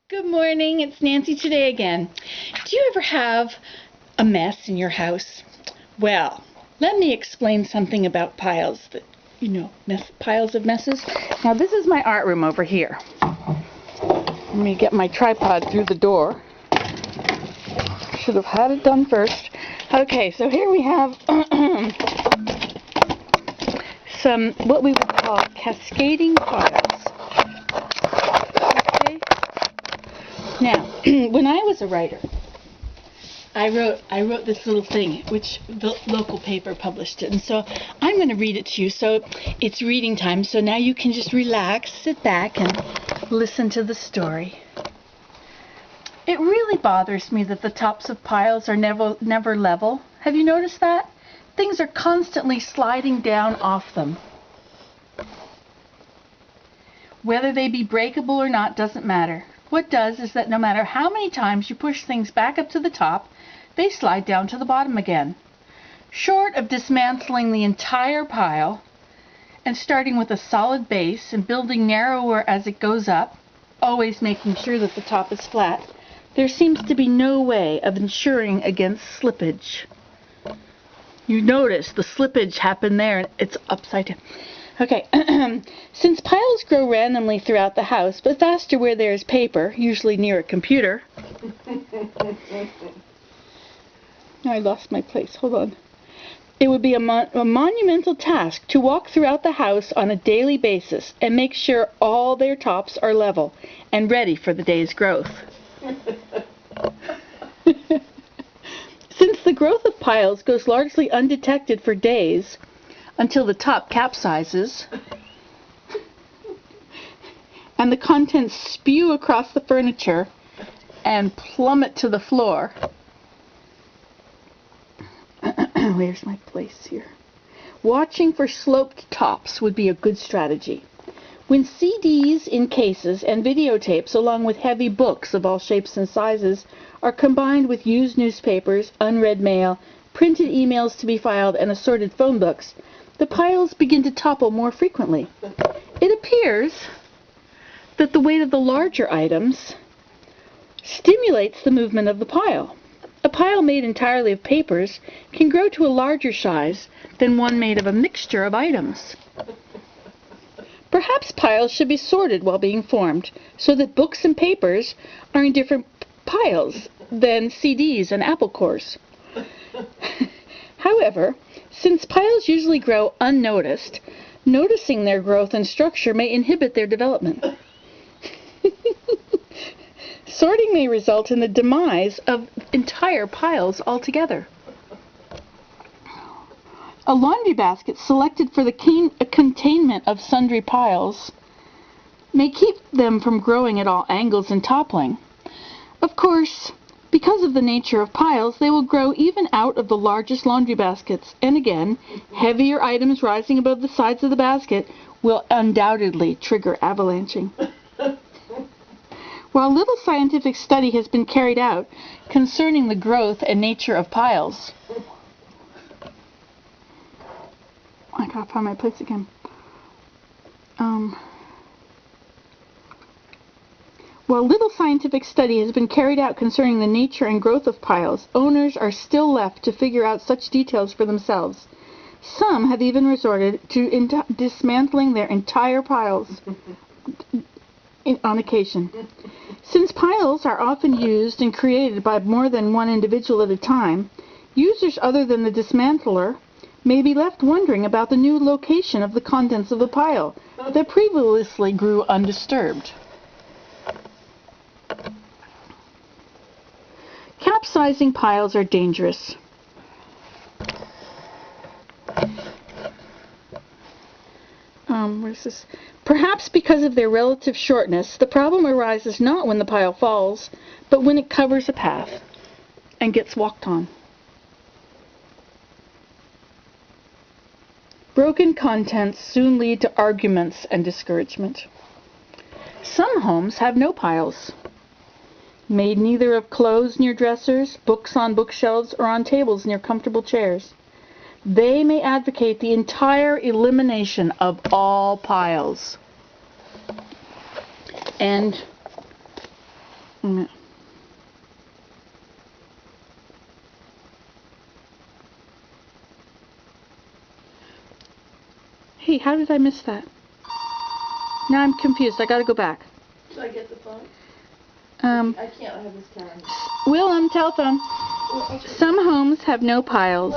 Good morning, it's Nancy today again. Do you ever have a mess in your house? Well, let me explain something about piles piles of messes. Now this is my art room over here. Let me get my tripod through the door. Should have had it done first. Okay, so here we have some what we would call cascading piles. Now, when I was a writer, I wrote this little thing, which the local paper published it, and so I'm going to read it to you. So it's reading time, so now you can just relax, sit back, and listen to the story. It really bothers me that the tops of piles are never level. Have you noticed that? Things are constantly sliding down off them. Whether they be breakable or not doesn't matter. What does is that no matter how many times you push things back up to the top, they slide down to the bottom again. Short of dismantling the entire pile and starting with a solid base and building narrower as it goes up, always making sure that the top is flat, there seems to be no way of ensuring against slippage. You notice the slippage happened there, and it's upside down. Okay, since piles grow randomly throughout the house, but faster where there is paper, usually near a computer. I lost my place, hold on. It would be a monumental task to walk throughout the house on a daily basis and make sure all their tops are level and ready for the day's growth. Since the growth of piles goes largely undetected for days, until the top capsizes and the contents spew across the furniture and plummet to the floor. Where's my place here? Watching for sloped tops would be a good strategy. When CDs in cases and videotapes, along with heavy books of all shapes and sizes, are combined with used newspapers, unread mail, printed emails to be filed, and assorted phone books, the piles begin to topple more frequently. It appears that the weight of the larger items stimulates the movement of the pile. A pile made entirely of papers can grow to a larger size than one made of a mixture of items. Perhaps piles should be sorted while being formed, so that books and papers are in different piles than CDs and apple cores. However, since piles usually grow unnoticed, noticing their growth and structure may inhibit their development. Sorting may result in the demise of entire piles altogether. A laundry basket selected for the containment of sundry piles may keep them from growing at all angles and toppling. Of course, because of the nature of piles, they will grow even out of the largest laundry baskets, and again, heavier items rising above the sides of the basket will undoubtedly trigger avalanching. While little scientific study has been carried out concerning the growth and nature of piles, I gotta find my place again. While little scientific study has been carried out concerning the nature and growth of piles, owners are still left to figure out such details for themselves. Some have even resorted to dismantling their entire piles on occasion. Since piles are often used and created by more than one individual at a time, users other than the dismantler may be left wondering about the new location of the contents of the pile that previously grew undisturbed. Capsizing piles are dangerous. Where's this? Perhaps because of their relative shortness, the problem arises not when the pile falls, but when it covers a path and gets walked on. Broken contents soon lead to arguments and discouragement. Some homes have no piles, made neither of clothes near dressers, books on bookshelves, or on tables near comfortable chairs. They may advocate the entire elimination of all piles. And Wait a minute. Hey, how did I miss that? Now I'm confused. I gotta go back. Should I get the phone? I can't have this camera. Will on telephone. Some homes have no piles.